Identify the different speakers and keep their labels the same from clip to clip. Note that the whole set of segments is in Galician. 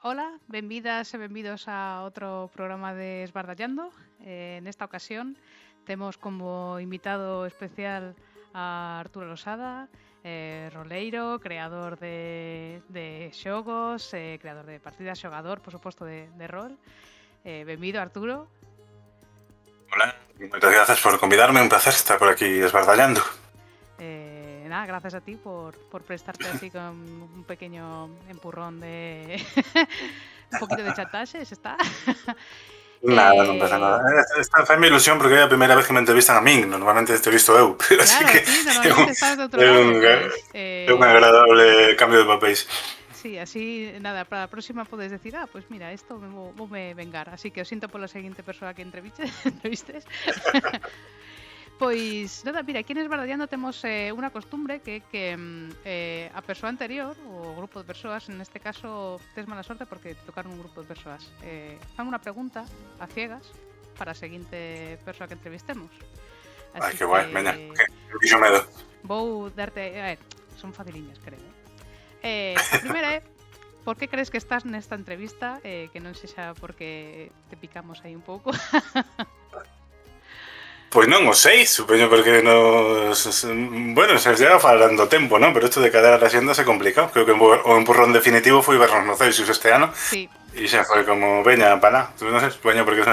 Speaker 1: Ola, benvidas e benvidos a outro programa de Esbardallando. Nesta ocasión temos como invitado especial a Arturo Losada, roleiro, creador de xogos, creador de partidas, xogador, por suposto, de rol. Benvido, Arturo.
Speaker 2: Hola, moitas grazas por convidarme, un placer estar por aquí esbardallando.
Speaker 1: Nada, gracias a ti por prestarte así con un pequeño empurrón de un poquito de chantaxe, se está.
Speaker 2: Nada, non pasa nada. Esta fai mi ilusión porque é a primeira vez que me entrevistan a min, normalmente te visto eu, pero así
Speaker 1: Claro,
Speaker 2: que
Speaker 1: ti
Speaker 2: é un,
Speaker 1: normalmente estás do outro lado, pois
Speaker 2: é un agradable cambio de papéis.
Speaker 1: sí, así, nada, para a próxima podes decir, pois mira, isto voume vengar, así que o sinto pola seguinte persoa que entrevistes. Pois, nada, mira, aquí en Esbardallando temos unha costumbre que a persoa anterior, o grupo de persoas, neste caso tes mala sorte porque te tocaron un grupo de persoas, fan unha pregunta a ciegas para a seguinte persoa que entrevistemos.
Speaker 2: Ai, que guai, veña, que fixo medo.
Speaker 1: Vou darte, son faciliñas, creo. A primeira é, por que crees que estás nesta entrevista? Que non sexa porque te picamos aí un pouco.
Speaker 2: Pois non o sei, supoño porque bueno, se llega falando tempo, non? Pero isto de cadar a xenda se complicado. Creo que o empurrón definitivo foi vernos no Celsius este ano.
Speaker 1: Sí.
Speaker 2: E xa foi como, veña, para lá. Non sei, supoño porque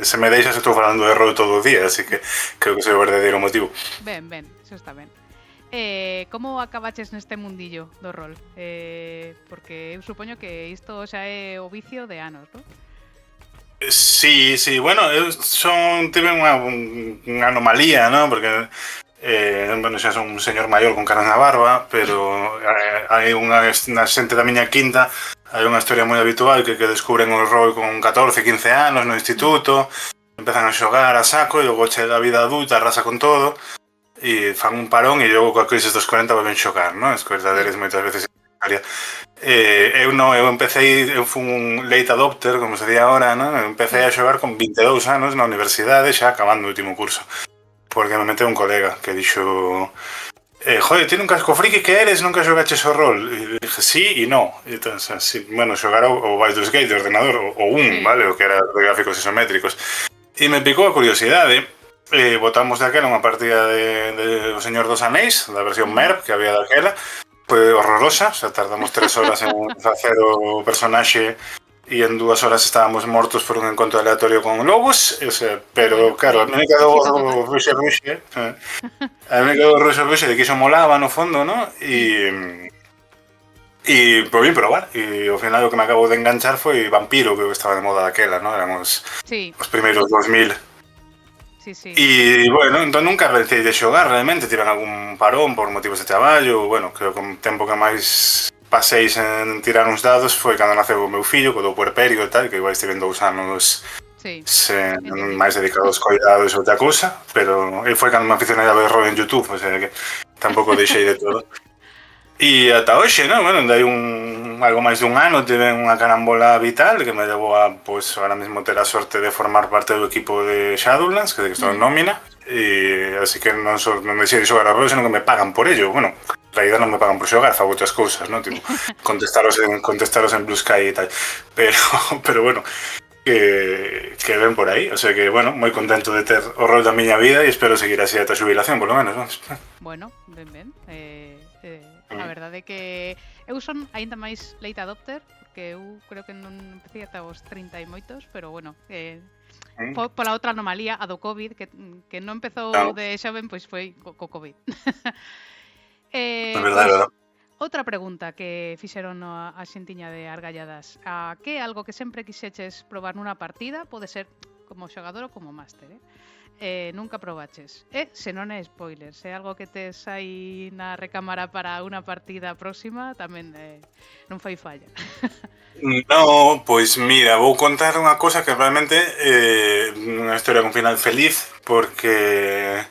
Speaker 2: se me deixas estou falando de rol todo o día, así que creo que é o verdadeiro motivo.
Speaker 1: Ben, eso está ben. Como acabaches neste mundillo do rol? Porque eu supoño que isto xa é o vicio de anos, non?
Speaker 2: Sí, bueno, eu tive unha anomalía, ¿no? Porque bueno, xa son un señor maior con caras na barba, pero hai unha xente da miña quinta, hai unha historia moi habitual que descubren o rol con 14, 15 anos no instituto, empezan a xogar a saco e logo chega a vida adulta, arrasa con todo e fan un parón e logo coa crisis dos 40 volven xogar, ¿no? Es que verdaderes moitas veces historia. Eu fui un late adopter, como se di agora, ¿no? Empecé a xogar con 22 anos na universidade, xa acabando o último curso. Porque me meteu un colega que dixo joder, tiene un casco friki que eres, nunca xogaches o rol. E dije, sí e no. Entón, sí, bueno, xogar o Baldur's Gate de ordenador, o un, vale? O que era de gráficos isométricos. E me picou a curiosidade. Botamos daquela unha partida de O Señor dos Anéis, da versión MERP que había daquela. Foi horrorosa, o sea, tardamos 3 horas en facer o personaxe e en 2 horas estábamos mortos por un encontro aleatorio con lobos, o sea, pero claro, a mí me quedou o ruxe, a mí me quedou o ruxe de que iso molaba no fondo, ¿no? E por vim probar, e ao final o que me acabou de enganchar foi Vampiro, que estaba de moda daquela, ¿no? Éramos os primeiros 2000.
Speaker 1: Sí.
Speaker 2: E, bueno, entón nunca pensei de xogar realmente, tiven algún parón por motivos de traballo, bueno, creo que o tempo que máis paseis en tirar uns dados foi cando naceu o meu fillo, co do puerperio e tal, que igual estive 2 anos máis dedicado aos cuidados e outra cousa, pero foi cando me aficionei a ver rol en YouTube, o sea que tampouco deixei de todo. E ata hoxe, non? Bueno, dai algo máis dun ano tive unha carambola vital que me levou a, pois, ahora mesmo ter a sorte de formar parte do equipo de Shadowlands, que estou en nómina, e así que non deixei de xogar a rol, senón que me pagan por ello. Bueno, en realidad non me pagan por xogar, fago outras cousas, non? Tipo, contestaros en Blue Sky e tal. Pero bueno, que ven por aí, o sea que, bueno, moi contento de ter o rol da miña vida e espero seguir así ata a xubilación, por lo menos, non?
Speaker 1: Bueno, ben. A verdade é que eu son aínda máis late adopter, porque eu creo que non empecé ata os 30 e moitos, pero bueno, pola outra anomalía, a do COVID, que non empezou de xoven, pois foi co COVID.
Speaker 2: É verdade,
Speaker 1: outra pregunta que fixeron a xentiña de Argalladas. Que é algo que sempre quixeches probar nunha partida? Pode ser como xogador ou como máster, nunca probaches. Se non é spoiler, se é algo que tes aí na recámara para unha partida próxima, tamén non fai falla.
Speaker 2: No, pois mira, vou contar unha cosa que realmente unha historia con final feliz, porque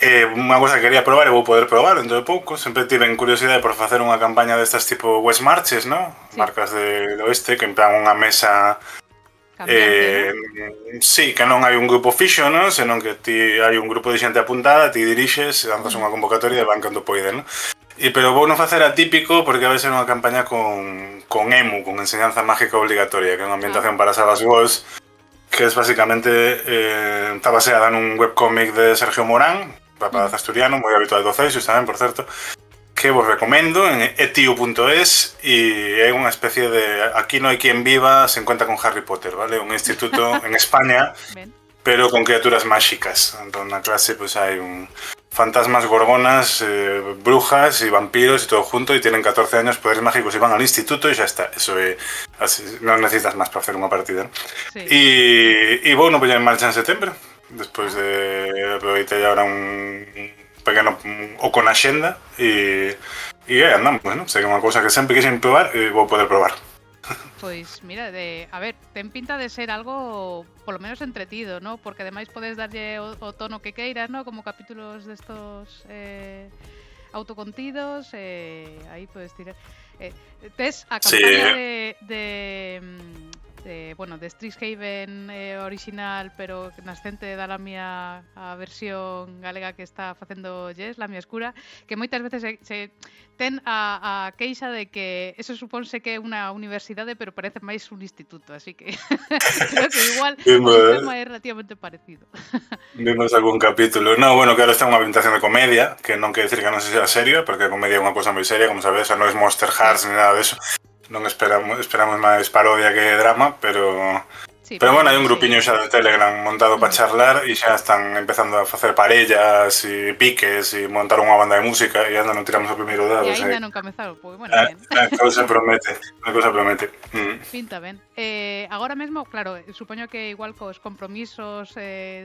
Speaker 2: unha cosa que quería probar e vou poder probar dentro de pouco. Sempre tiven curiosidade por facer unha campaña destas tipo West Marches, ¿no? Sí. Marcas del oeste, que emplean unha mesa
Speaker 1: cambiante, ¿no?
Speaker 2: Sí, que non hai un grupo fixo, ¿no? Senón que hai un grupo de xente apuntada, ti dirixes, lanzas unha convocatoria e van cando poiden, ¿no? pero vou non facer atípico porque vai ser unha campaña con EMU, con enseñanza mágica obligatoria, que é unha ambientación para salas GOS, que es básicamente está baseada nun webcómic de Sergio Morán, rapaz asturiano, moi habitual do Ceixos tamén, por certo, que vos recomendo en etiu.es, e é unha especie de aquí no hai quien viva se encuentra con Harry Potter, vale? Un instituto en España, pero con criaturas máxicas. Entón na clase pues hai un fantasmas, gorgonas, brujas y vampiros y todo junto, y tienen 14 años, poderes mágicos, y van al instituto y ya está. Eso así, no necesitas más para hacer unha partida, ¿no? Sí. Y bueno, pues ya en marcha en septiembre, despois de aproveitei ahora un pequeno o con axenda e andamos, bueno, sei que é unha cousa que sempre quixen probar e vou poder probar.
Speaker 1: Pois mira, a ver, ten pinta de ser algo polo menos entretido, ¿no? Porque ademais podes darlle o tono que queiras, ¿no? Como capítulos destos autocontidos, aí podes tirar. Tes a campaña de Strixhaven original, pero nascente da Lamia, a versión galega que está facendo Jess, Lamia Escura, que moitas veces se ten a queixa de que eso supónse que é unha universidade, pero parece máis un instituto, así que creo que igual o tema é relativamente parecido.
Speaker 2: Vimos algún capítulo. No, bueno, que ahora está unha ambientación de comedia, que non quer decir que non se sea serio, porque a comedia é unha cosa moi seria, como sabes, non é Monster Hearts ni nada de eso. Non esperamos máis parodia que drama, pero bueno, hai un grupiño xa de Telegram montado para charlar e xa están empezando a facer parellas e piques e montar unha banda de música e ainda non tiramos o primeiro dado.
Speaker 1: E ainda non comezaron, pois bueno, ben.
Speaker 2: A cousa promete,
Speaker 1: Pinta ben. Agora mesmo, claro, supoño que igual cos compromisos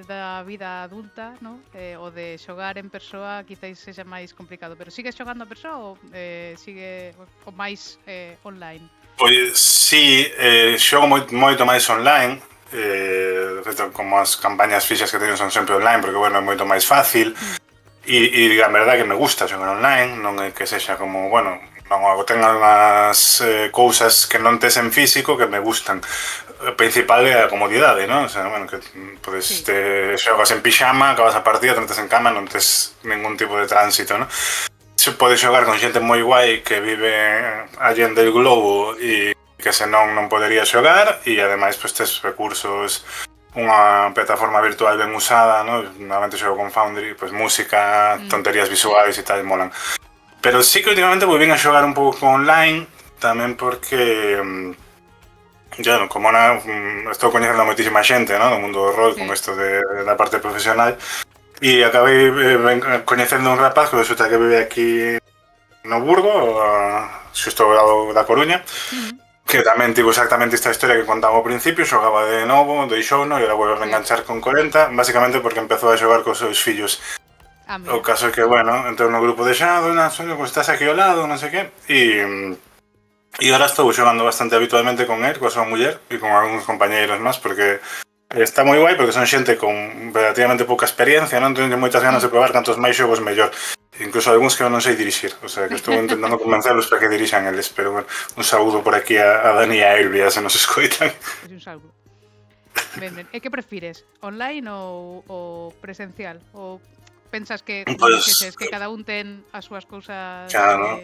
Speaker 1: da vida adulta, ¿no? O de xogar en persoa quizáis sexa máis complicado, pero sigues xogando a persoa ou sigue o máis online?
Speaker 2: Pois sí, xogo moito máis online, de feito, como as campañas fixas que teño son sempre online, porque, bueno, é moito máis fácil, e a verdade que me gusta xogar online, non é que sexa como, bueno, non ten algunhas cousas que non tes en físico que me gustan. O principal é a comodidade, non? O sea, bueno, que podes xogas en pixama, acabas a partida, te metes en cama, non tes ningún tipo de tránsito, non? Se pode xogar con xente moi guai que vive allende el globo e que senón non podería xogar, e ademais pues, tes recursos, unha plataforma virtual ben usada, ¿no? Normalmente xogo con Foundry, pues música, tonterías visuais e tal, molan. Pero sí que últimamente vou ben a xogar un pouco online, tamén porque claro, como estou coñecendo a moitísima xente, ¿no? Do mundo do rol, con isto da parte profesional. E acabei coñecendo un rapaz que resulta que vive aquí no Burgo, xusto ao da Coruña, que tamén tivo exactamente esta historia que contaba ao principio, xogaba de novo, deixouno, e era volver a enganchar con 40, basicamente porque empezou a xogar cos seus fillos. O caso é que, bueno, entrou no grupo de Shadow, pues estás aquí ao lado, non sei que, e ahora estou xogando bastante habitualmente con él, coa súa muller, e con algúns compañeiros máis, porque está moi guai, porque son xente con relativamente pouca experiencia, non teño moitas ganas de probar cantos máis xogos mellor. Incluso algúns que eu non sei dirixir, o sea, que estou intentando convencerlos para que dirixan eles, pero bueno, un saúdo por aquí a Dani e a Elvia, se nos escoitan.
Speaker 1: Un saúdo. Ben. E que prefires, online ou presencial? Ou pensas que, que cada un ten as súas cousas...
Speaker 2: Claro,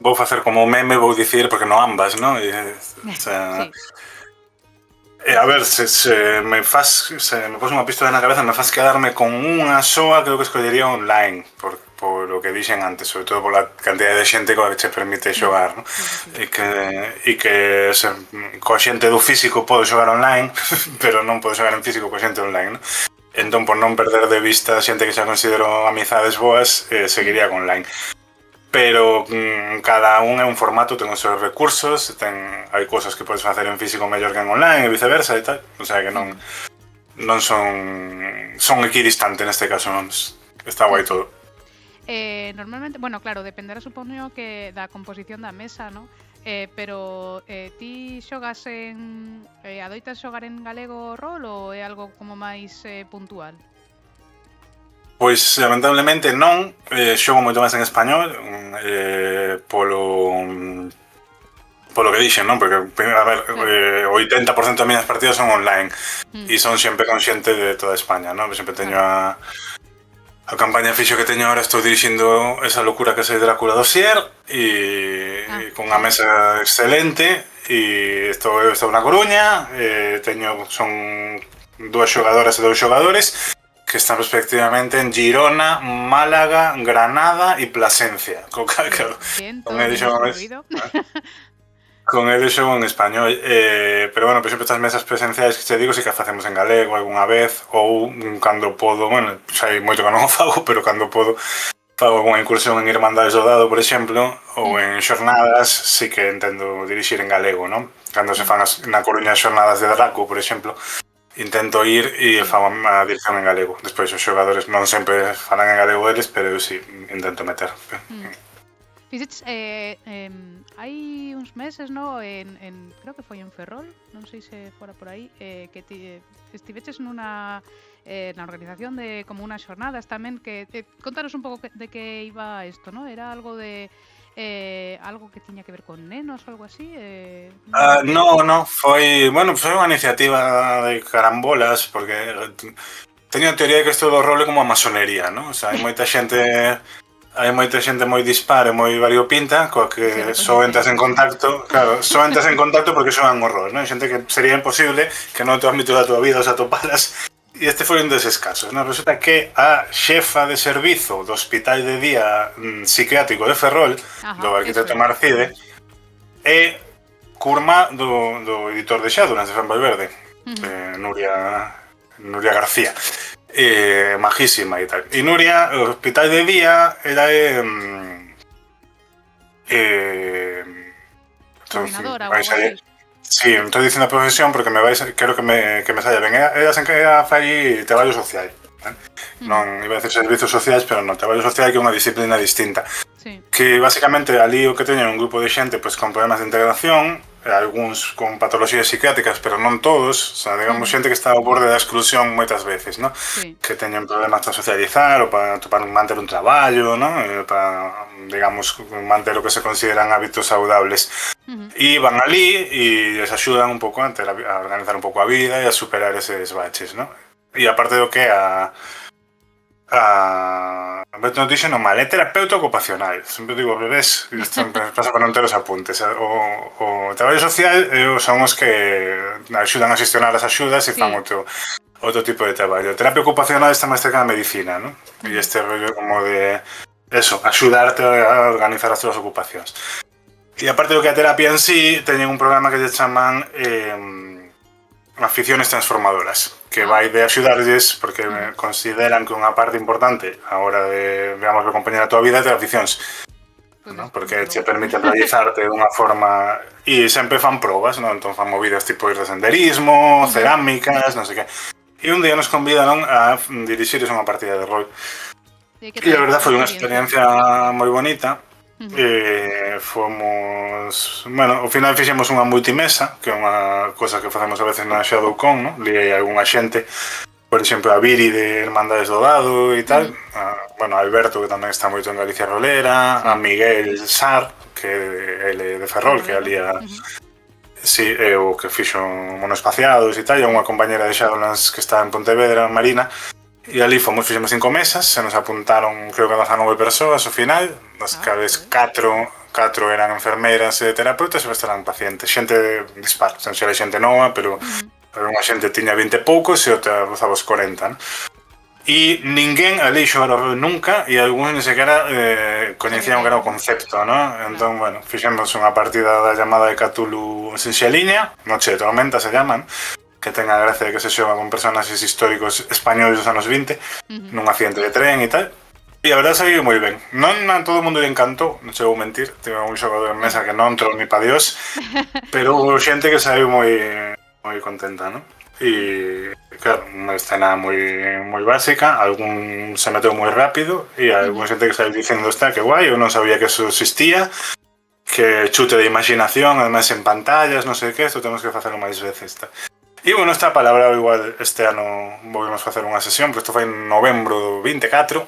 Speaker 2: vou facer como meme, vou dicir, porque non ambas, non? O sea... A ver, se me pos unha pistola na cabeza, me faz quedarme con unha soa, creo que escollería online, por o que dixen antes, sobre todo pola cantidad de xente coa que che permite xogar, non? E que coa xente do físico pode xogar online, pero non pode xogar en físico coa xente online, non? Entón, por non perder de vista a xente que xa considero amizades boas, seguiría con online. Pero cada un é un formato, ten os seus recursos, hai cousas que podes facer en físico mellor que en online e viceversa e tal, o sea que non son equidistantes neste caso, non está guai todo.
Speaker 1: Normalmente, bueno, claro, dependerá, supoño, que da composición da mesa, ¿no? Pero ti xogas adoitas xogar en galego rol ou é algo como máis puntual?
Speaker 2: Pois, lamentablemente, non. Xogo moito máis en español, polo que dixen, non? Porque, a ver, o 80% das miñas partidas son online e son sempre con xente de toda España, non? Sempre teño a a campaña fixo que teño ahora, estou dirixindo esa locura que é Drácula Dossier e con unha mesa excelente e estou na Coruña, son 2 xogadoras e 2 xogadores que están respectivamente en Girona, Málaga, Granada e Plasencia. Con eles xogo en español, pero bueno, por exemplo, estas mesas presenciais que te digo, si que facemos en galego algunha vez, ou cando podo, bueno, xa hai moito que non o fago, pero cando podo fago algunha incursión en Irmandades do Dado, por exemplo, ou en xornadas, si que entendo dirixir en galego, non? Cando se fan na Coruña xornadas de Draco, por exemplo, intento ir e fago a dirección en galego. Despois os xogadores non sempre falan en galego eles, pero eu si intento meter.
Speaker 1: Fixeches, hai uns meses, no, creo que foi en Ferrol, non sei se fora por aí, que estiveches na organización de como unas xornadas tamén, que contaros un pouco de que iba isto, no? Era algo de algo que tiña que ver con nenos ou algo así?
Speaker 2: No, foi unha iniciativa de carambolas, porque teño a teoría de que isto do rol é como a masonería, no? O sea, hai moita xente moi dispar e moi variopinta coa que só entras en contacto, claro, só entras en contacto porque son un horror, non? Hai xente que sería imposible que no te ámbito da tua vida os atopalas, e este foi un deses casos, non? Resulta que a xefa de servizo do Hospital de Día Psiquiátrico de Ferrol, do arquitecto Marcide, é curma do editor de Shadowlands de Fran Valverde, Nuria García. Majísima e tal. E Nuria, o Hospital de Día era
Speaker 1: coordinadora ou algo así.
Speaker 2: Sí, estou dicindo a profesión porque quero que me saia ben. Ela fai traballo social, non iba a decir servizos sociais, pero non, traballo social que é unha disciplina distinta. Que basicamente ali o que teñen un grupo de xente pois con problemas de integración, algúns con patologías psiquiátricas, pero non todos, o sea, digamos, xente que está ao borde da exclusión moitas veces, ¿no? Que teñen problemas para socializar ou para manter un traballo, ¿no? Para, digamos, manter o que se consideran hábitos saudables. E van ali e les axudan un pouco a organizar un pouco a vida e a superar eses baches, ¿no? E aparte do que non dixen o mal, é terapeuta ocupacional. Sempre digo, ves, pasa por non ter os apuntes. O traballo social son os que axudan a xestionar as axudas e fan outro tipo de traballo. A terapia ocupacional está máis cerca da medicina, non? E este rollo como de eso, axudarte a organizar as túas ocupacións. E aparte do que a terapia en sí, teñen un programa que se chaman aficiones transformadoras, que vai de axudarlles porque consideran que unha parte importante a hora de, digamos, acompañar a tua vida é ter aficións, ¿no? Porque te permite realizarte de unha forma e sempre fan probas, ¿no? Entón fan movidas tipo ir de senderismo, cerámicas, non sei que. E un día nos convidaron a dirixir unha partida de rol. E a verdad foi unha experiencia moi bonita. Fomos, bueno, ao final fixemos unha multimesa, que é unha cosa que facemos a veces na ShadowCon, ¿no? Liei algunha xente, por exemplo, a Viri de Irmandades do Dado e tal, bueno, a Alberto, que tamén está moito en Galicia Rolera, a Miguel Sar, que é de Ferrol, que ali sí, é o que fixo Monoespaciados e tal, e unha compañera de Shadowlands que está en Pontevedra, Marina. E ali fixemos 5 mesas, se nos apuntaron creo que 19 persoas ao final, das cales 4 eran enfermeiras e terapeutas e o resto eran pacientes, xente dispar, sen ser xente nova, pero unha xente tiña 20 e poucos e outra rozaba os 40, ¿no? E ninguén ali xogaron nunca e algúns ni sequera coñecían o que era o concepto, ¿no? Entón, bueno, fixemos unha partida da llamada de Cthulhu Sinxeliña, Noche de Tormenta se llaman, que ten a gracia de que se xoga con personaxes históricos españoles dos anos 20 nun accidente de tren e tal, e a verdade saiu moi ben. Non a todo o mundo le encantou, non chegou a mentir, tive un xogador en mesa que non entrou ni pa Dios, pero houve xente que saiu moi contenta, non? E claro, unha escena moi básica, algún se meteu moi rápido e algún xente que saiu dicendo está que guai, eu non sabía que eso existía, que chute de imaginación, además en pantallas, non sei que, isto temos que facelo máis veces, está. E, bueno, esta palabra igual este ano volvemos a facer unha sesión, porque isto foi en novembro 24,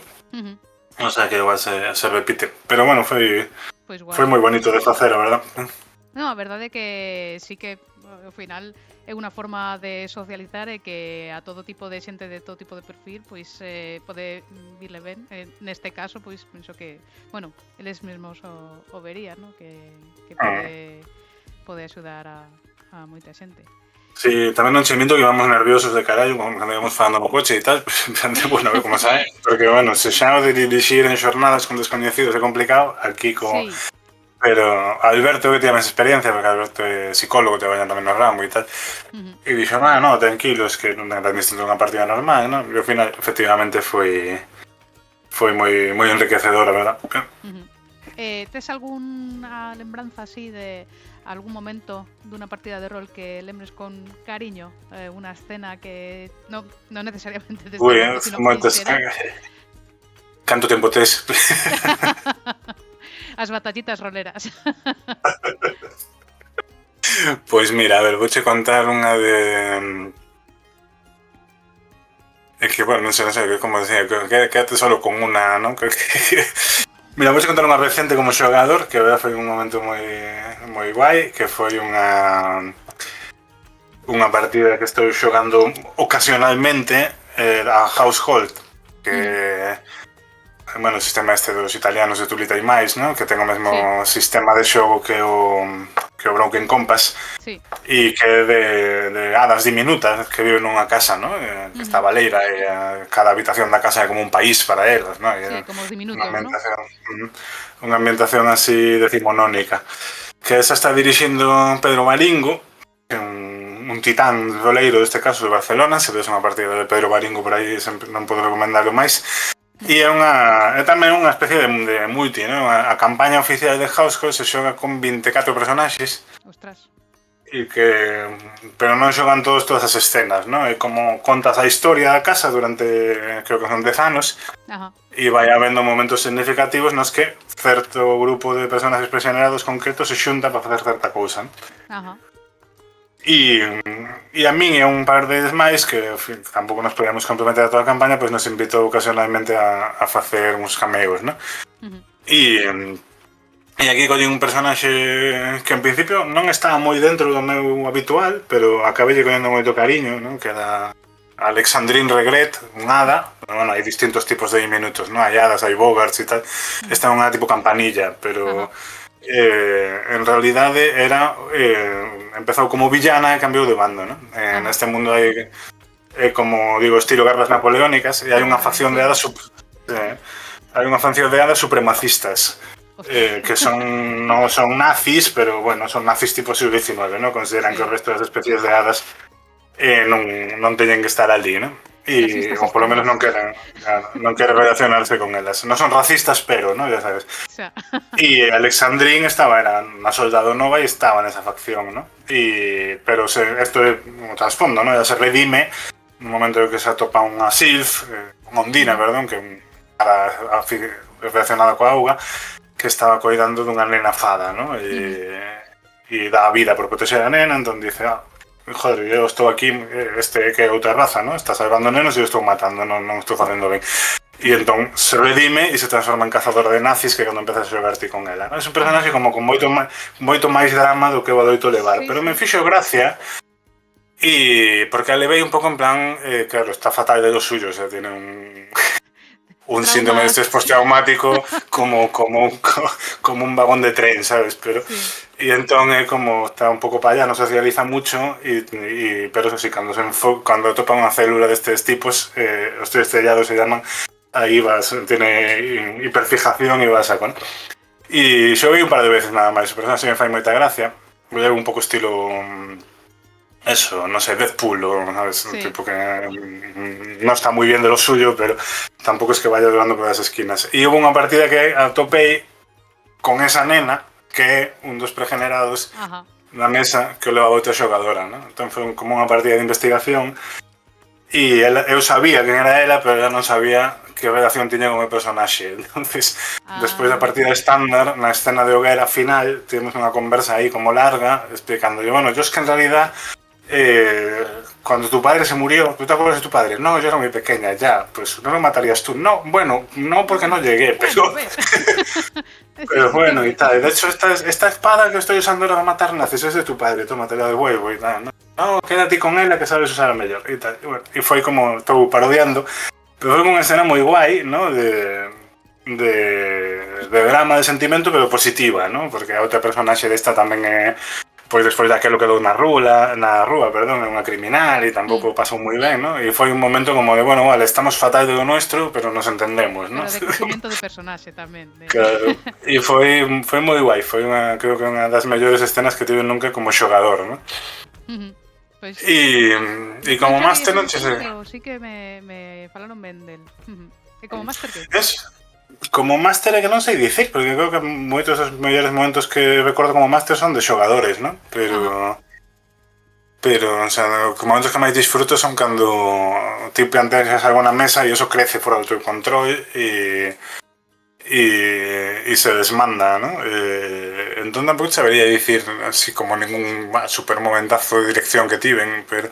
Speaker 2: o sea que igual se repite. Pero, bueno, foi moi bonito de facer, a verdad.
Speaker 1: Non, a verdade é que sí que ao final é unha forma de socializar e que a todo tipo de xente de todo tipo de perfil pois pode virle ben. Neste caso, pois penso que, bueno, eles mesmos o verían, ¿no? Que pode axudar a moita xente.
Speaker 2: Sí, tamén non che minto que íbamos nerviosos de carallo cando íbamos falando no coche e tal, bueno, a ver como sae, porque, bueno, se xa o de dirixir en xornadas con descoñecidos é complicado, aquí
Speaker 1: Sí.
Speaker 2: Pero Alberto, que tiene máis experiencia, porque Alberto é psicólogo, te vayan tamén no ramo e tal, e dixo, no, tranquilo, es que non é tan distinto unha partida normal, ¿no? E ao final, efectivamente, foi moi enriquecedora, verdad?
Speaker 1: Tes algunha lembranza así de algún momento dunha partida de rol que lembres con cariño? Unha escena que non necesariamente deste momento, sino
Speaker 2: moitas... Canto tempo tes?
Speaker 1: As batallitas roleras.
Speaker 2: Pois mira, a ver, vouche contar unha de... É que, bueno, non sei, como decía, quédate solo con unha, non? Mira, vouche contar unha recente como xogador, que a verdade foi un momento moi guai, que foi unha partida que estou xogando ocasionalmente a Household, que bueno, o sistema este dos italianos de Tulita e máis, ¿no? Que ten o mesmo sistema de xogo que o Broken Compass, e que é de hadas diminutas que viven nunha casa, ¿no? Que está baleira e cada habitación da casa é como un país para elas, ¿no?
Speaker 1: Sí, como os diminutos,
Speaker 2: unha ambientación así decimonónica. Que esa está dirixindo Pedro Maringo, que é un titán roleiro deste caso de Barcelona. Se ves unha partida de Pedro Maringo por aí, non podo recomendarlo máis. E é tamén unha especie de multi, ¿no? A campaña oficial de Household se xoga con 24 personaxes.
Speaker 1: Ostras.
Speaker 2: Pero non xogan todas as escenas, ¿no? É como contas a historia da casa durante, creo que son 10 anos. E vai habendo momentos significativos nos que certo grupo de personaxes presionerados concretos se xunta para facer certa cousa. E a min e un par de máis que tampouco nos podíamos comprometer a toda a campaña, pois nos invitou ocasionalmente a facer uns cameos, ¿no? E aquí collín un personaxe que en principio non estaba moi dentro do meu habitual, pero acabei collendo moito cariño, ¿no? Que era Alexandrine Regret, un hada. Bueno, hai distintos tipos de diminutos, ¿no? Hai hadas, hai bogarts e tal. Esta é unha tipo campanilla, pero... en realidade era empezou como villana e cambiou de bando, ¿no? Neste mundo hai como digo, estilo guerras napoleónicas, e hai unha facción de hadas supremacistas que non son nazis, pero bueno, son nazis tipo siglo XIX, ¿no? Consideran que o resto das especies de hadas non teñen que estar ali, ¿no? O polo menos non queren relacionarse con elas. Non son racistas, pero, ¿no? Ya sabes. E Alexandrine era unha soldado nova e estaba nesa facción, ¿no? Pero isto é un trasfondo, ¿no? Ela se redime no momento en que se atopa unha Sylph, unha Ondina, perdón, que é relacionada coa auga, que estaba coidando dunha nena fada, ¿no? E dá a vida por proteger a nena, entón dice, joder, eu estou aquí, que é outra raza, ¿no? Está salvando nenos e eu estou matando, non estou facendo ben. E entón se redime e se transforma en cazadora de nazis, que cando empezas a xogar ti con ela. É un personaxe como con moito máis drama do que o adoito levar, pero me fixo gracia porque a levei un pouco en plan, claro, está fatal de dos suyos, tiene un síndrome de estrés postraumático como un vagón de tren, sabes? E entón é como está un pouco para allá, non socializa mucho, pero eso sí, cando topa unha célula destes tipos, os tres estrellados se llaman, aí tiene hiperfijación e vas a con. E xoguei un par de veces nada máis, o personaxe me fai moita gracia, é un pouco estilo... Eso, no sé, Deadpool, ¿sabes? Un tipo que no está muy bien de lo suyo, pero tampoco es que vaya durando por las esquinas. Y hubo unha partida que atopei con esa nena, que é un dos pregenerados na mesa que o leva outra xogadora, ¿no? Entón foi como unha partida de investigación e eu sabía quen era ela, pero ela non sabía que relación tiña con o personaxe. Entonces, despois da partida estándar, na escena de hoguera final, tivemos unha conversa aí como larga, explicando, bueno, yo es que en realidad cuando tu padre se murió, ¿tú te acuerdas de tu padre? No, yo era muy pequeña, ya, pues no lo matarías tú. No, bueno, no porque no llegué, pero, pero bueno, y tal. De hecho, esta espada que estoy usando ahora para matar nazis es de tu padre, tómate la de huevo y tal. No, quédate con él, la que sabes usar mejor y tal. Y, bueno, y fue como todo parodiando, pero fue una escena muy guay, ¿no? De drama, de sentimento, pero positiva, ¿no? Porque a outra personaxe desta tamén pois despois daquelo quedou na rúa, perdón, é unha criminal e tampouco pasou moi ben, ¿no? E foi un momento como de, bueno, vale, estamos fatal de lo nuestro, pero nos entendemos, ¿no?
Speaker 1: Pero de crecimiento de personaxe tamén.
Speaker 2: Claro, e foi moi guai, foi creo que unha das mellores escenas que tive nunca como xogador, ¿no?
Speaker 1: Pues,
Speaker 2: e como máster non che sei.
Speaker 1: Pero sí que me falaron ben del. E como máster que?
Speaker 2: Como máster é que non sei dicir, porque creo que moitos dos mellores momentos que recordo como máster son de xogadores, ¿no? Pero, o sea, os momentos que máis disfruto son cando ti planteas algo na mesa e eso crece fora do teu control e se desmanda, ¿no? Entón tampouco sabería dicir así como ningún super momentazo de dirección que tiven, pero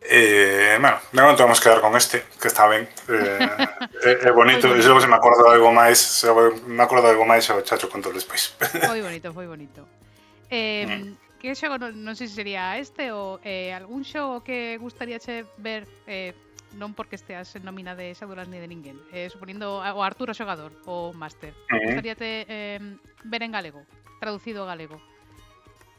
Speaker 2: bueno, de momento vamos a quedar con este, que está ben. É bonito, e logo se me acordo de algo máis, o chacho con todo despois.
Speaker 1: Foi bonito, foi bonito. Que xogo, non sei se sería este ou algún xogo que gustaríache ver, non porque esteas en nómina de Shadowlands ni de ninguén, suponindo o Arturo xogador, o máster, gustaríate ver en galego, traducido a galego?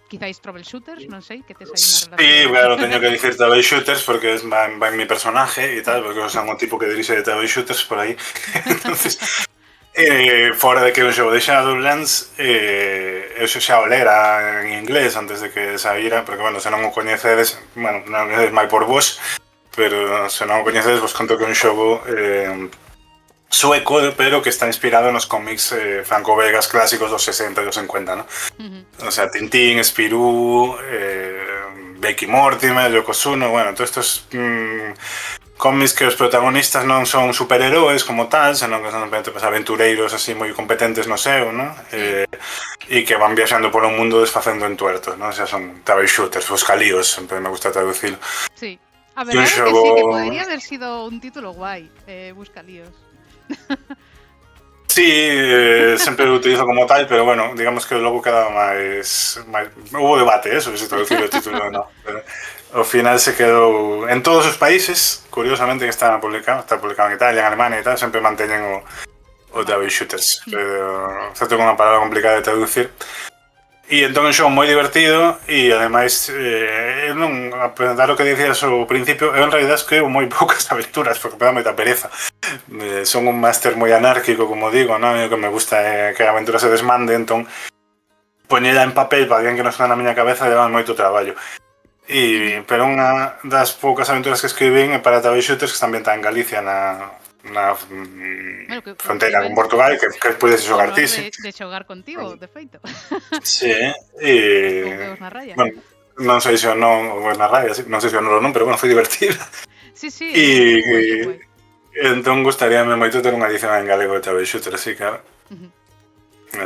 Speaker 1: Quizáis troubleshooters, non sei, que tes aí unha relación.
Speaker 2: Sí, claro, teño que dicir troubleshooters porque va en mi personaje e tal, porque son o tipo que dirixe de troubleshooters por aí. Entonces, fora de que é un xogo de Shadowlands, eu xa o lera en inglés antes de que saíra, porque, bueno, se non o coñecedes, bueno, non o coñecedes máis por vos, pero se non o coñecedes, vos conto que é un xogo sueco, pero que está inspirado nos cómics franco-belgas clásicos dos 60 e dos 50, ¿no? O sea, Tintín, Spirou, Becky Mortimer, Yokozuna, bueno, todos estos cómics que os protagonistas non son superheróis como tal, senón que son pues, aventureiros así moi competentes no seu, ¿no? E que van viaxando polo mundo desfacendo entuertos, ¿no? O sea, son troubleshooters, os calíos, sempre me gusta traducirlo.
Speaker 1: Sí, a verdade é que sí, que podría haber sido un título guai, Buscalíos.
Speaker 2: Sí, sempre lo utilizo como tal, pero bueno, digamos que logo quedaba máis... Hubo debate, sobre se traducir o título ou non. Ao final se quedou... En todos os países, curiosamente, que está publicado en Italia, en Alemania e tal, sempre manteñen o troubleshooters. Certo que é unha palabra complicada de traducir. E entón é un xogo moi divertido e ademais non, a pensar o que dicías ao principio, eu en realidad escribo moi poucas aventuras porque me dá moita pereza. Son un máster moi anárquico, como digo, non? E o que me gusta é que a aventura se desmande, entón poñela en papel para alguén que non está na miña cabeza leva moito traballo. Pero unha das poucas aventuras que escribín é para troubleshooters que tamén está en Galicia na fronteira con Portugal que podes xogar ti, sí.
Speaker 1: De xogar contigo, de feito.
Speaker 2: Sí, bueno, non sei se o non o na raya, non sei se o non, pero bueno, foi divertido.
Speaker 1: Sí, sí.
Speaker 2: E entón gustaríame moito ter unha edición en galego de troubleshooter, así, claro.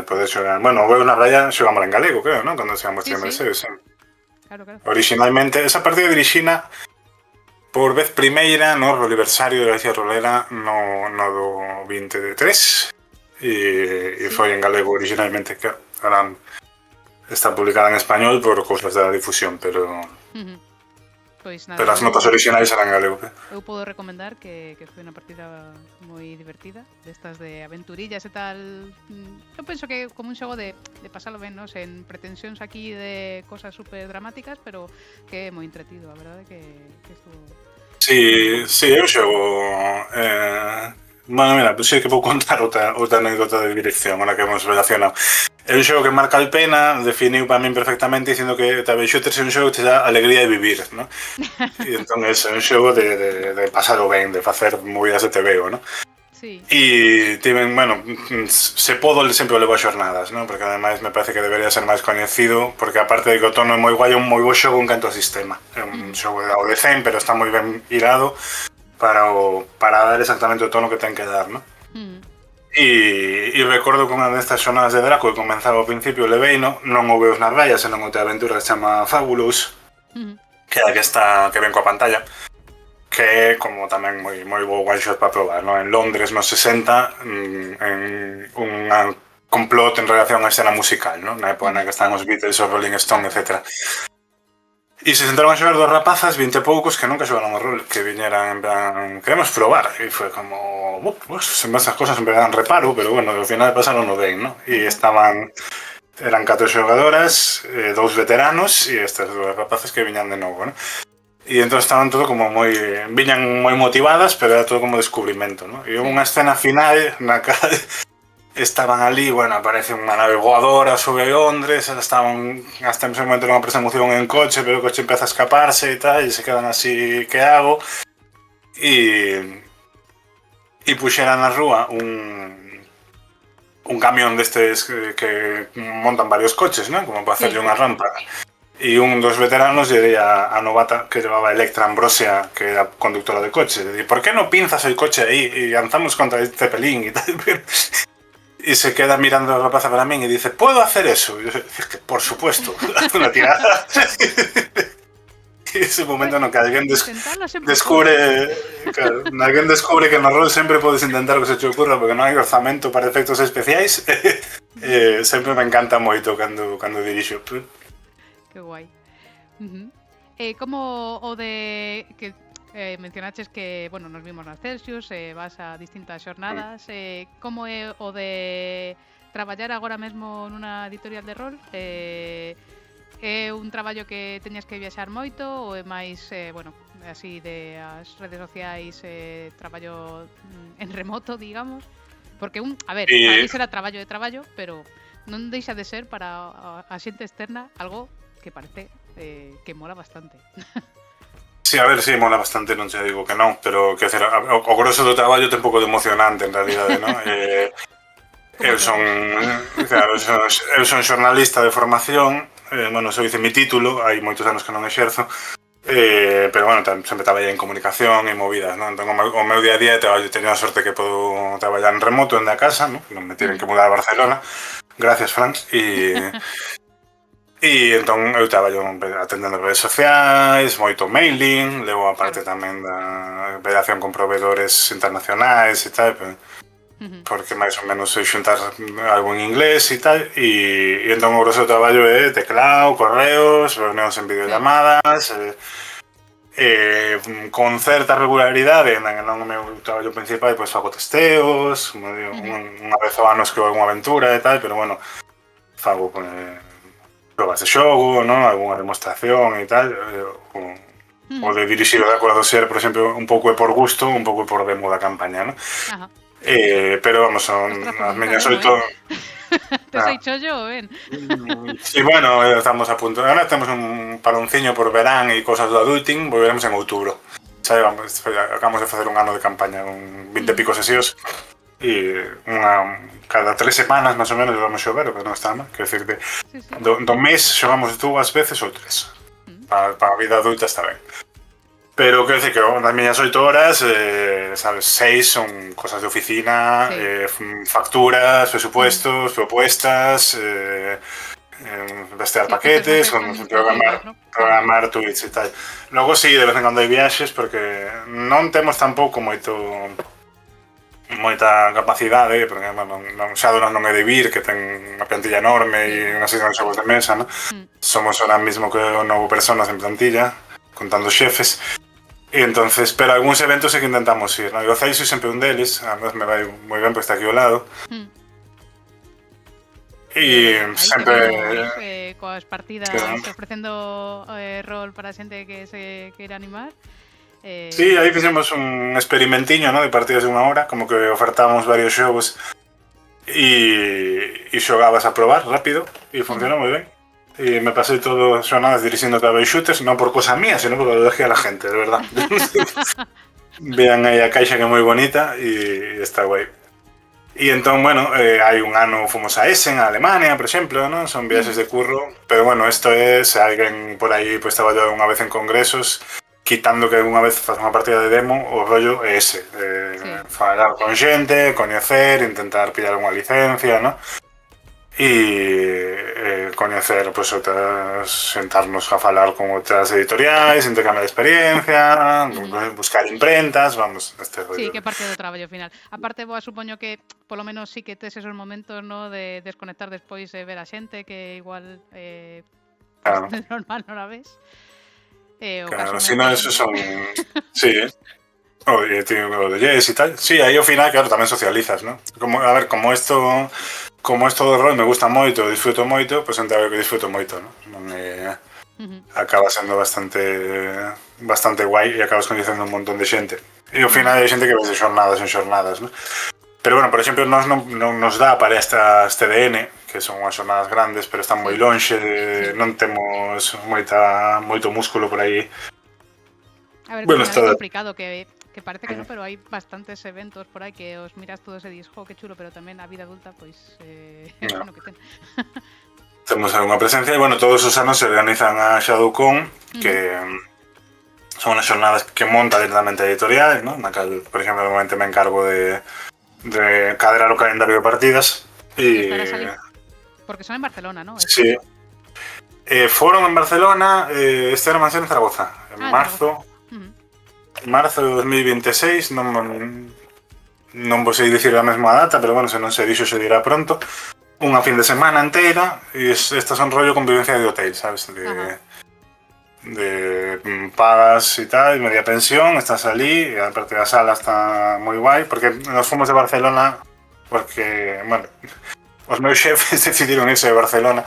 Speaker 2: Poder xogar, bueno, o na raya xogámola en galego, creo, non? Cando seamos TMS, sí.
Speaker 1: Claro.
Speaker 2: Originalmente, esa partida dirixina por vez primeira no Roliversario de Galicia Rolera no do 23 e foi en galego originalmente, que ahora está publicada en español por cousas da difusión, pero
Speaker 1: pois nada,
Speaker 2: pero as notas originais eran en galego.
Speaker 1: Eu podo recomendar que foi unha partida moi divertida, destas de aventurillas e tal. Eu penso que como un xogo de pasalo ben, non? Sen pretensións aquí de cosas super dramáticas, pero que é moi entretido, a verdade que estuvo...
Speaker 2: Sí, é un xogo... Bueno, mira, pues sí que vou contar outra anécdota de dirección, ona que hemos relacionado. É un xogo que marca a pena, definiu para min perfectamente dicindo que troubleshooters é un xogo que te dá alegría de vivir, ¿no? E entón é un xogo de pasalo ben, de facer movidas de TVO, ¿no?
Speaker 1: Sí.
Speaker 2: E tiven, bueno, se podo sempre o levo a xornadas, ¿no? Porque ademais me parece que debería ser máis coñecido, porque aparte de que o tono é moi guai, é un moi bo xogo en canto ao sistema. É un xogo de Zen, pero está moi ben irado para dar exactamente o tono que ten que dar, ¿no? E recordo que unha destas xornadas de Draco que comenzaba ao principio leveino, non o Veos nas rayas, senón outra aventura que se chama Fabulous, que é a que está que ven coa pantalla, que é como tamén moi bo one shot para probar, ¿no? En Londres nos 60 en unha complot en relación á escena musical, ¿no? Na época na que están os Beatles, os Rolling Stone, etc. E se sentaron a xogar dos rapazas, 20 e poucos, que nunca xogaron o rol, que viñeran en plan, queremos probar, e foi como, pues, esas cosas sempre dan reparo, pero bueno, ao final pasaron no ben, ¿no? E eran 4 xogadoras, 2 veteranos, e estas 2 rapazas que viñan de novo, ¿no? E entón estaban todo como viñan moi motivadas, pero era todo como descubrimento, ¿no? E unha escena final na que estaban ali, bueno, aparece unha nave voadora sobre Londres, estaban hasta en ese momento nunha persecución en coche, pero o coche empeza a escaparse e tal, e se quedan así, que hago? E puxeran na rúa un camión destes que montan varios coches, ¿no? Como para hacerle unha rampa. E un dos veteranos lle a novata que llevaba Electra Ambrosia, que era conductora de coche. Le di, ¿por qué no pinzas el coche ahí y lanzamos contra el Zeppelin y tal? Y se queda mirando a la rapaza para mí y dice, ¿puedo hacer eso? Y yo digo, que por supuesto, haz una tirada. Y ese momento no que alguén descubre claro, alguén descubre que no rol sempre podes intentar o que se te ocurra porque non hai orzamento para efectos especiais. Sempre me encanta moito cando dirixo.
Speaker 1: Que guai. Como o de que mencionaches que, bueno, nos vimos nas Celsius, vas a distintas xornadas, como é o de traballar agora mesmo nunha editorial de rol? É un traballo que teñas que viaxar moito ou é máis, bueno, así de as redes sociais, traballo en remoto, digamos? Porque a ver, para mí será traballo de traballo, pero non deixa de ser para a xente externa algo que parece que mola bastante.
Speaker 2: Sí, a ver, sí, mola bastante, non te digo que non, pero que hacer, o grosso do traballo é un pouco de emocionante en realidade, non? Eu son xornalista de formación, bueno, eso dice mi título, hai moitos anos que non exerzo, pero bueno, sempre traballei en comunicación e movidas, non? Entón, o meu día a día teño a sorte que podo traballar en remoto, en da casa, non me tienen que mudar a Barcelona, gracias, Fran, E entón eu traballo atendendo redes sociais, moito mailing, levo a parte tamén da relación con proveedores internacionais e tal, porque máis ou menos sei xuntar algo en inglés e tal, e entón o grosso traballo é teclado, correos, reunións en videollamadas, con certa regularidade, non o meu traballo principal, pois fago testeos, unha vez ao ano escribo algunha aventura e tal, pero bueno, fago probas de xogo, ¿no? Alguna demostración e tal, o de dirixir o de acordo ser, por exemplo, un pouco é por gusto, un pouco é por demo da campaña, ¿no? Pero vamos, son as miñas 8...
Speaker 1: Te sei chollo, ben?
Speaker 2: Sí, bueno, estamos a punto. Ahora temos un palonciño por verán e cosas do adulting, volveremos en outubro. Acabamos de facer un ano de campaña, un 20 e pico sesións, e cada 3 semanas máis ou menos vamos xogar, o que non está mal, quer decir que do mes xogamos 2 veces ou 3 para a vida adulta está ben, pero quer decir que nas miñas 8 horas sabes, 6 son cosas de oficina, facturas, presupuestos, propuestas, rastrear paquetes, programar tweets e tal. Logo sí, de vez en cando hai viaxes porque non temos tampouco moita capacidade, porque bueno, Shadowlands non é de Vir, que ten unha plantilla enorme e unha sección de xogos de mesa, ¿no? Somos ahora mismo que 9 personas en plantilla, contando xefes, e entonces, pero algúns eventos é que intentamos ir, ¿no? E o Celsius sempre un deles, además me vai moi ben porque está aquí ao lado, e sempre
Speaker 1: coas partidas ofrecendo rol para a xente que se queira animar.
Speaker 2: Sí, aí fixemos un experimentiño, ¿no? De partidas de unha hora, como que ofertábamos varios xogos e xogabas a probar rápido e funcionou moi ben. E me pasei todo as xornadas dirixindo travel shooters, non por cosa mía, sino porque lo dejé a la gente, de verdad. Vean aí a caixa que é moi bonita e está guai. E entón, bueno, hai un ano fomos a Essen, a Alemania, por exemplo, ¿no? Son viaxes de curro, pero bueno, isto é, se alguén por aí pues, traballou unha vez en congresos, quitando que unha vez faz unha partida de demo, o rollo é ese, falar con xente, coñecer, intentar pillar unha licencia, ¿no? e coñecer, pois, outras, sentarnos a falar con outras editoriais, intercambiar experiencia, buscar imprentas, vamos, este rollo.
Speaker 1: Sí, que parte do traballo final. Aparte, boa, supoño que polo menos sí que tes esos momentos, no, de desconectar despois e ver a xente que igual
Speaker 2: Claro.
Speaker 1: normal non a ves. O
Speaker 2: Claro,
Speaker 1: caso
Speaker 2: si
Speaker 1: meu
Speaker 2: non,
Speaker 1: que...
Speaker 2: esos son... Sí, oye, tío, lo de Yes y tal. Sí, aí ao final, claro, tamén socializas, ¿no? Como, a ver, como esto do rol me gusta moito, disfruto moito, pois entendo que disfruto moito, ¿no? Acaba sendo bastante guai e acabas coñecendo un montón de xente. E ao final hai xente que ves de xornadas en xornadas, ¿no? Pero bueno, por exemplo, non nos dá para estas TDN, que son unhas xornadas grandes, pero están moi lonxe, non temos moito músculo por aí.
Speaker 1: A ver,
Speaker 2: Bueno,
Speaker 1: que é complicado, que parece que non, pero hai bastantes eventos por aí que os miras todos e dis, jo, que chulo, pero tamén a vida adulta, pois, no que ten.
Speaker 2: Temos algunha presencia e, bueno, todos os anos se organizan a ShadowCon, que son unhas xornadas que monta directamente a editorial, ¿no? Na cal, por exemplo, normalmente me encargo de cadrar o calendario de partidas e...
Speaker 1: Estarás ali, porque son en Barcelona, ¿no?
Speaker 2: Sí. Foron en Barcelona, este ano van ser en Zaragoza, en marzo. Marzo de 2026, non vos sei dicir a mesma data, pero bueno, se non se dixo se dirá pronto. Unha fin de semana inteira, e estas son rollo convivencia de hotel, sabes? De pagas e tal, media pensión, estás ali, e aparte da sala está moi guai, porque nos fomos de Barcelona porque, bueno, os meus xefes decidiron irse de Barcelona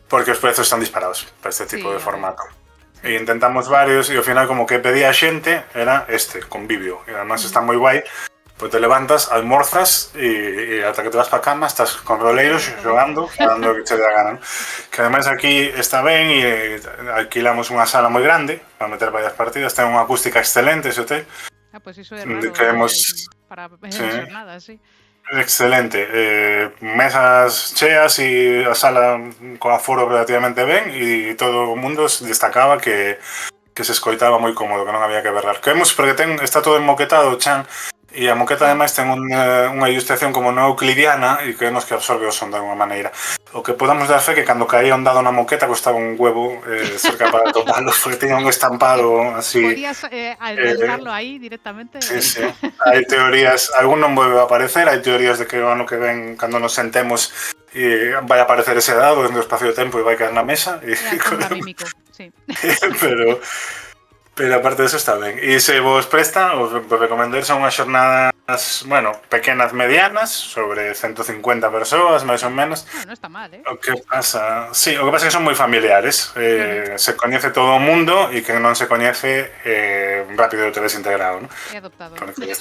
Speaker 2: porque os prezos están disparados para este tipo de formato. E intentamos varios e ao final como que pedía a xente era este, convivio. E además está moi guai, pois te levantas, almorzas e ata que te vas pa cama estás con roleiros xogando o que te dá gana, ¿no? Que además aquí está ben e alquilamos unha sala moi grande para meter varias partidas, ten unha acústica excelente ese hotel.
Speaker 1: Pois iso é raro para xornadas, sí.
Speaker 2: Excelente, mesas cheas e a sala con aforo relativamente ben e todo o mundo destacaba que se escoitaba moi cómodo, que non había que berrar. Queremos, porque está todo enmoquetado, chan, e a moqueta ademais ten unha ilustración como non euclidiana e queremos que absorbe o son de alguma maneira. O que podamos dar fe que cando caía un dado na moqueta costaba un huevo cerca para topalo, porque tiña un estampado así...
Speaker 1: Podías adelantarlo aí directamente.
Speaker 2: Sí, sí. Hai teorías, algún non volve a aparecer, hai teorías de que o ano que ven, cando nos sentemos, vai a aparecer ese dado dentro do espacio-tempo e vai caer na mesa.
Speaker 1: Mímico, sí.
Speaker 2: Pero aparte de eso está ben. E se vos presta, os recomendar son unhas xornadas, bueno, pequenas, medianas, sobre 150 persoas, máis ou menos.
Speaker 1: Non está mal,
Speaker 2: O que pasa... Sí, o que pasa é que son moi familiares. Se coñece todo o mundo e que non se coñece rápido te ves integrado, ¿no?
Speaker 1: É adoptado.
Speaker 2: Porque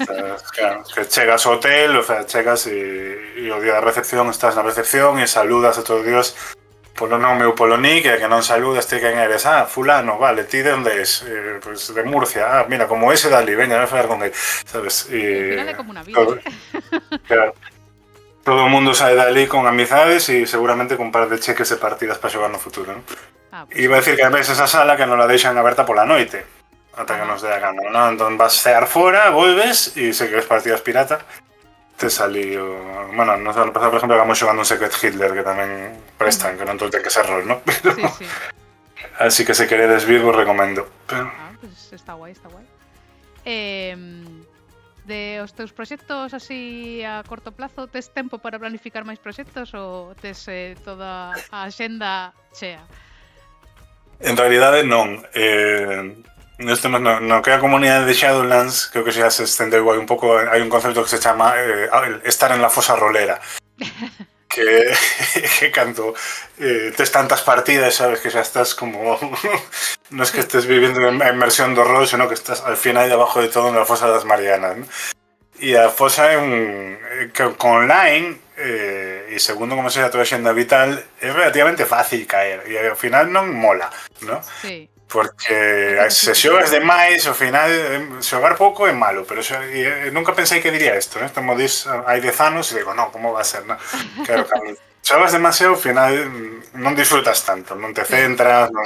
Speaker 2: claro, que chegas ao hotel, o sea, chegas e o día da recepción estás na recepción e saludas a todos Dios polo nome ou polo nick, e que non saludas ti quen eres, fulano, vale, ti de onde es? Pues de Murcia, mira, como ese dali, veña, a falar con él, sabes?
Speaker 1: Al final é como unha vida.
Speaker 2: Claro, todo o mundo sae dali con amizades e seguramente con un par de cheques de partidas para xogar no futuro, ¿no? Iba a decir que a veces esa sala que non la deixan aberta pola noite, ata que nos dé a gana, ¿no? Entón vas cear fora, volves e se queres partidas pirata, te salí o... Bueno, nos ano pasado, por exemplo, vamos xogando un Secret Hitler que tamén prestan, que non todo ten que ser rol, ¿no? Pero...
Speaker 1: Sí.
Speaker 2: Así que se queredes vir, vos recomendo. Pero...
Speaker 1: Pues está guai, está guai. De os teus proxectos así a corto plazo, tes tempo para planificar máis proxectos ou tes toda a axenda chea?
Speaker 2: En realidade non. Neste no que é a comunidade de Shadowlands, creo que xa se estende guai un pouco, hai un concepto que se chama estar en la fosa rolera. Que cando tes tantas partidas, sabes que xa estás como... non es que estés vivindo a inmersión do rol, senón que estás al final aí debajo de todo en la fosa das Marianas, ¿no? E a fosa é con online, e segundo como sexa a tua xenda vital, é relativamente fácil caer, e ao final non mola, ¿no?
Speaker 1: Sí.
Speaker 2: Porque se xogas demais, ao final xogar pouco é malo, pero nunca pensei que diría isto, ¿no? Como dis hai 10 anos e digo, non, como va a ser, ¿no? Claro, cando xogas demasiado, ao final non disfrutas tanto, non te centras, non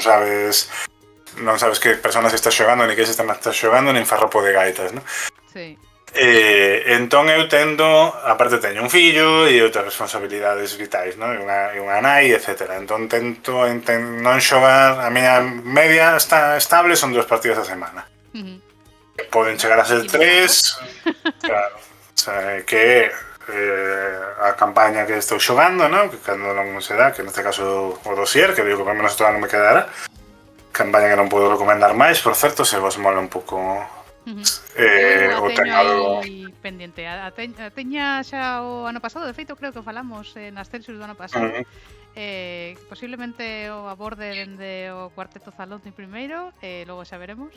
Speaker 2: sabes que personas estás xogando, ni que sistema estás xogando, nin farropo de gaitas, ¿no?
Speaker 1: Sí.
Speaker 2: Entón eu tendo, aparte teño un fillo e outras responsabilidades vitais, non? E unha nai, etc. Entón tento non xogar, a miña media está estable son 2 partidos a semana. Poden chegar a ser 3, claro. O sea, que a campaña que estou xogando, non? Que cando non se dá, que neste caso o dossier, que digo que ao menos toda non me quedará. Campaña que non podo recomendar máis, por certo, se vos mola un pouco
Speaker 1: o teño aí pendiente. A teña xa o ano pasado, de feito creo que falamos nas Celsius do ano pasado. Posiblemente o aborde dende o Cuarteto Zalón primeiro, logo xa veremos.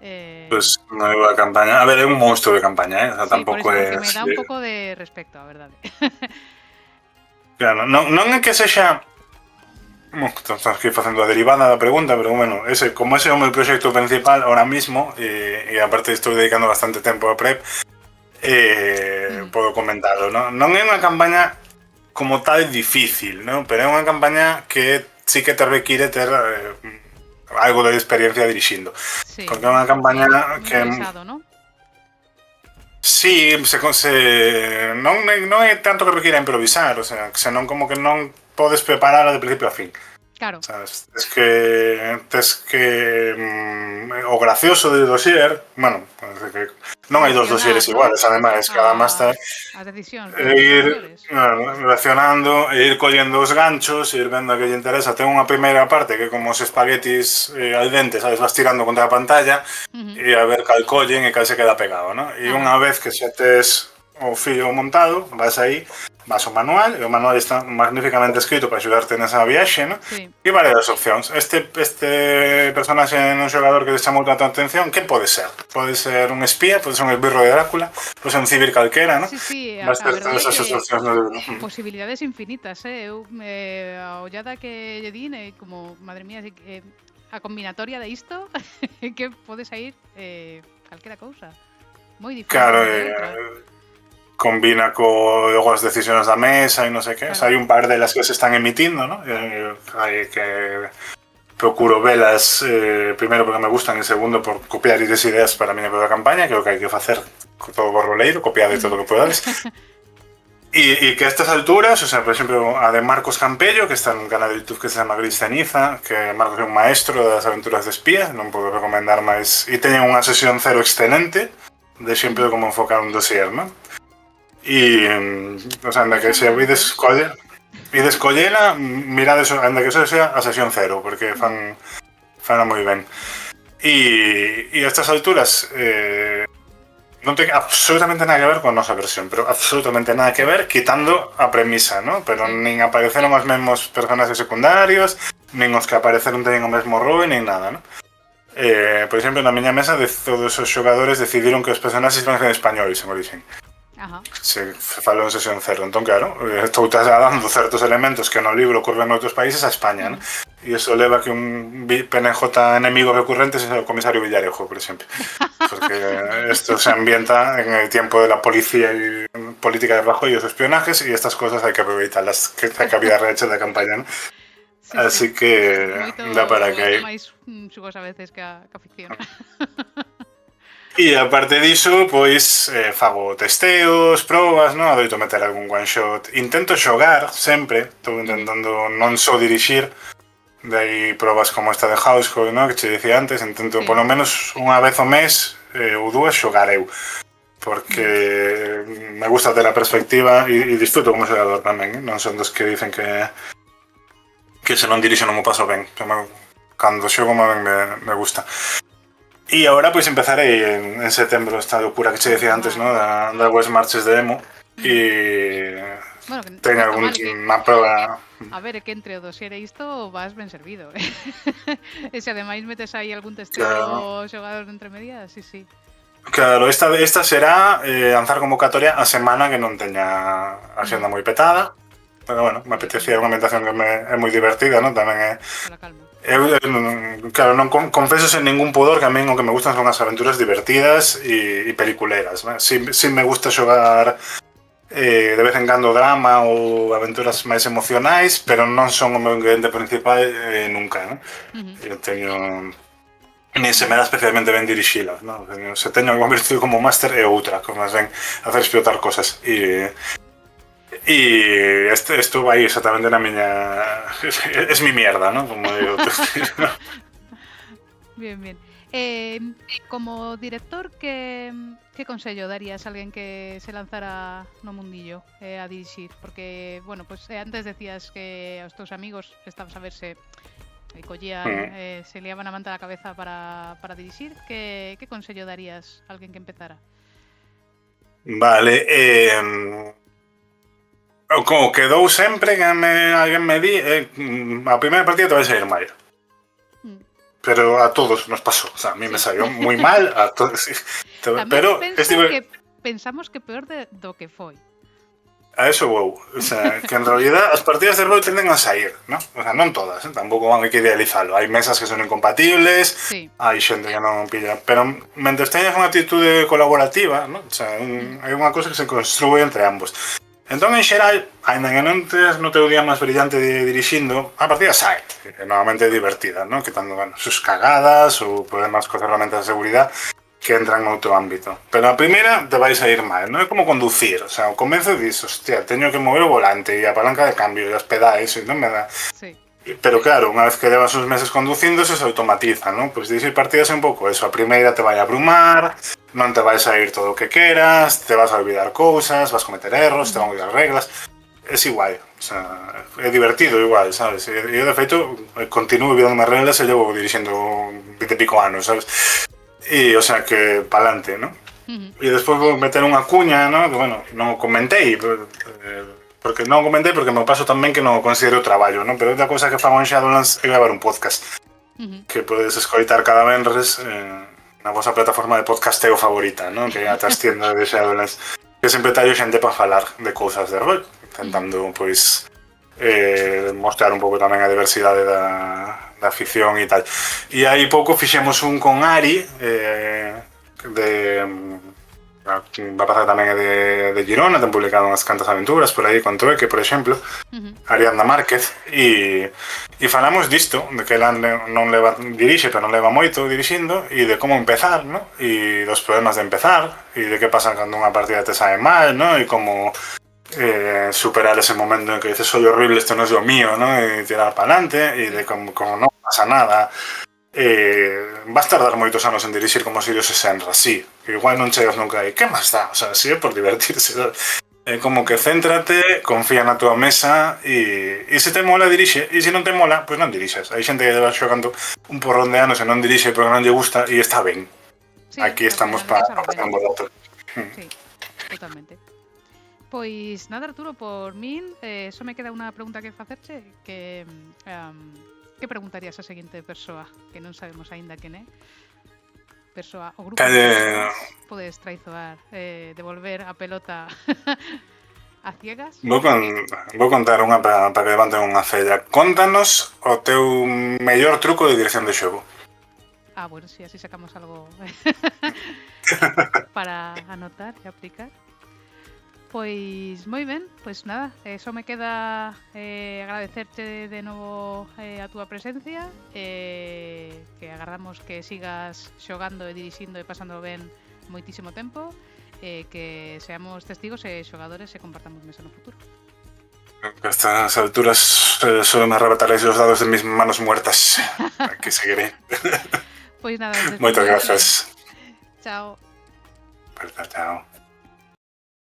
Speaker 2: Pues non é boa campaña. A ver, é un monstro de campaña, o sea,
Speaker 1: sí,
Speaker 2: tampouco
Speaker 1: por
Speaker 2: é...
Speaker 1: eso, porque me dá un pouco de respecto, a verdade.
Speaker 2: Claro, non é que sexa... Estamos aquí facendo a derivada da pregunta, pero bueno, como ese é o meu proxecto principal ahora mismo, e aparte estou dedicando bastante tempo a prep, podo comentarlo, non é unha campaña como tal difícil, ¿no? Pero é unha campaña que sí que te require ter algo de experiencia dirixindo.
Speaker 1: Sí,
Speaker 2: porque é unha campaña que...
Speaker 1: Pesado, ¿no?
Speaker 2: Sí, non é tanto que requira improvisar, o sea, senón como que non podes prepararla de principio a fin.
Speaker 1: Claro.
Speaker 2: Sabes? Tes que o gracioso do dossier, bueno, que non hai 2 dosieres iguales, ademais, cada máster
Speaker 1: as decisións
Speaker 2: ir relacionando e ir collendo os ganchos e ir vendo a que lle interesa. Ten unha primeira parte que é como os espaguetis al dente, sabes, vas tirando contra a pantalla e a ver cal collen e cal se queda pegado, ¿no? E unha vez que xa tes o fío montado, vas aí, vas ao manual, e o manual está magníficamente escrito para axudarte nesa viaxe, ¿no?
Speaker 1: Sí.
Speaker 2: E varias opcións. Este personaxe non xogador que te chamou tanta atención, que pode ser? Pode ser un espía, pode ser un esbirro de Drácula, pode ser un civil calquera, ¿no?
Speaker 1: Sí,
Speaker 2: vas ter todas esas opcións no libro.
Speaker 1: Posibilidades infinitas, Eu a ollada que lle din como, madre mía, a combinatoria de isto que pode sair calquera cousa. Moi difícil.
Speaker 2: Claro, combina logo as decisións da mesa e non sei que. Claro. O sea, hai un par delas que se están emitindo, ¿no? Hai que procuro velas primeiro porque me gustan e segundo por copiar esas ideas para a miña propia campaña, que é o que hai que facer con todo o roleiro, copiar de todo o que podades. E que a estas alturas, o sea, por exemplo, a de Marcos Campello, que está nun canal de YouTube que se chama Gris Ceniza, que Marcos é un maestro das aventuras de espías, non podo recomendar máis. E teñen unha sesión cero excelente de sempre como enfocar un dossier, ¿no? E, o sea, anda que se ides collela, mirad eso, anda que eso sea a sesión cero, porque fan moi ben. E a estas alturas non ten absolutamente nada que ver con a nosa versión, pero absolutamente nada que ver, quitando a premisa, ¿no? Pero nin apareceron os mesmos personaxes secundarios, nin os que apareceron teñen o mesmo rol, nin nada, ¿no? Por exemplo, na miña mesa, de todos os xogadores decidiron que os personaxes iban a ser españoles en origen. Se falou en sesión cero, entón claro, estou trasladando certos elementos que no libro ocurren en outros países a España, ¿no? E iso leva que un PNJ enemigo recurrente seja o comisario Villarejo, por exemplo, porque isto se ambienta en el tiempo de la policía y política de Rajoy e os espionajes, e estas cosas hai que aproveitarlas, que a vida real da campaña, ¿no? Sí, así que dá para que hai
Speaker 1: máis xugos a veces que a ficción.
Speaker 2: E aparte diso, pois fago testeos, probas, non? Adoito meter algún one shot. Intento xogar sempre, estou intentando non só dirixir. Dai probas como esta de Household, non? Que che dicía antes, intento polo menos unha vez ao mes ou 2 xogar eu. Porque me gusta ter a perspectiva e disfruto como xogador tamén, non son dos que dicen que se non dirixo non mo paso ben. Cando xogo me gusta. E agora pois empezarei en setembro esta locura que che decía antes, ¿no? Da West Marches de Emo. E bueno, teño unha proba...
Speaker 1: A ver, é que entre o dossier e isto vas ben servido, E se ademais metes aí algún testeo xogador entre medias, sí.
Speaker 2: Claro, esta será lanzar convocatoria a semana que non teña a xenda moi petada. Pero bueno, me apetecía unha ambientación que é moi divertida, ¿no? Tamén é...
Speaker 1: Pola calma.
Speaker 2: Claro, non confeso sen ningún pudor que a min o que me gustan son as aventuras divertidas e peliculeras, ¿no? Si me gusta xogar de vez en cando drama ou aventuras máis emocionais, pero non son o meu ingrediente principal nunca, ¿no? Eu teño Nin se me dá especialmente ben dirixilas, non? Se teño algo virtude como máster é outra, como máis ben hacer explotar cosas. E isto vai exactamente na miña... Es mi mierda, ¿no? Como digo.
Speaker 1: Bien, bien. Como director, que consello darías a alguén que se lanzara no mundillo a dirixir? Porque, bueno, pues antes decías que os teus amigos estabas a ver se collían, se liaban a manta da cabeza para dirixir. Que consello darías a alguén que empezara?
Speaker 2: Vale, como quedou sempre que alguén me di, a primeira partida te vai sair mal. Pero a todos nos pasó, o sea, a mí me salió muy mal, a todos. Pero
Speaker 1: que pensamos que peor do que foi.
Speaker 2: A eso vou, o sea, que en realidad as partidas de rol tenden a sair, ¿no? O sea, non todas, tampouco van a que idealizalo. Hai mesas que son incompatibles, sí. Hai xente que non pilla, pero mentre teñas unha actitude colaborativa, ¿no? O sea, hai unha cosa que se construe entre ambos. Entón, en xeral, ainda que non tes no teu día máis brillante de dirixindo, a partida sai, que normalmente é divertida, ¿no? Quitando, bueno, sus cagadas ou problemas con herramientas de seguridade que entran en outro ámbito. Pero a primeira te vais a ir mal, non é como conducir, o sea, ao comezo dis, hostia, teño que mover o volante e a palanca de cambio e os pedais, e non me dá. Sí. Pero claro, unha vez que levas uns meses conducindo, se automatiza, non? Pois dirixir partidas é un pouco eso, a primeira te vai a abrumar, non te vai sair todo o que queras, te vas a olvidar cousas, vas cometer erros, te van a olvidar reglas, es igual, o sea, é divertido igual, sabes? E eu, de feito, continuo olvidando reglas e llevo dirixindo 20 e pico anos, sabes? E, o sea, que pa'lante, ¿no? E despois vou meter unha cuña, ¿no? Que, bueno, non o comentei, porque non o comentei porque me paso tamén que non o considero traballo, ¿no? Pero outra cousa que fago en Shadowlands é gravar un podcast que podes escoitar cada venres na vosa plataforma de podcasteo favorita, ¿no? Que é a trastienda de Shadowlands, que sempre tallo xente para falar de cousas de rol, intentando, pois, mostrar un pouco tamén a diversidade da afición e tal. E aí pouco fixemos un con Ari, va a pasar tamén de Girona, ten publicado unhas cantas aventuras por aí con Trueque, por exemplo, Ariadna Márquez, e falamos disto, de que ela non leva dirixe, pero non leva moito dirixindo, e de como empezar, ¿no? E dos problemas de empezar, e de que pasa cando unha partida te sae mal, ¿no? E como superar ese momento en que dices soy horrible, esto no es lo mío, ¿no? Y tirar para adelante, y de como no pasa nada. Vas tardar moitos anos en dirixir como Sirius e Senra, sí, que igual non chegas nunca aí, que máis dá? O sea, si é por divertirse, como que céntrate, confía na tua mesa e se te mola, dirixe, e se non te mola, pois non dirixes. Hai xente que leva xogando un porrón de anos e non dirixe porque non lle gusta e está ben. Sí, aquí estamos para pasar un barato.
Speaker 1: Sí, totalmente. Pois nada, Arturo, por min só me queda unha pregunta que facerche, que preguntarías a seguinte persoa que non sabemos aínda quen é? Persoa, o grupo podes traizoar, devolver a pelota a ciegas?
Speaker 2: Vou contar unha para que levanten unha cella. Contanos o teu mellor truco de dirección de xogo.
Speaker 1: Bueno, si así sacamos algo para anotar e aplicar. Pois moi ben, pois nada, só me queda agradecerte de novo a túa presencia, que agardamos que sigas xogando e dirixindo e pasando ben moitísimo tempo, que seamos testigos e xogadores e compartamos mesa no futuro.
Speaker 2: A estas alturas solo me arrebataréis os dados de mis manos muertas. Aquí seguiré.
Speaker 1: Pois nada,
Speaker 2: moitas grazas.
Speaker 1: Chao.
Speaker 2: Chao.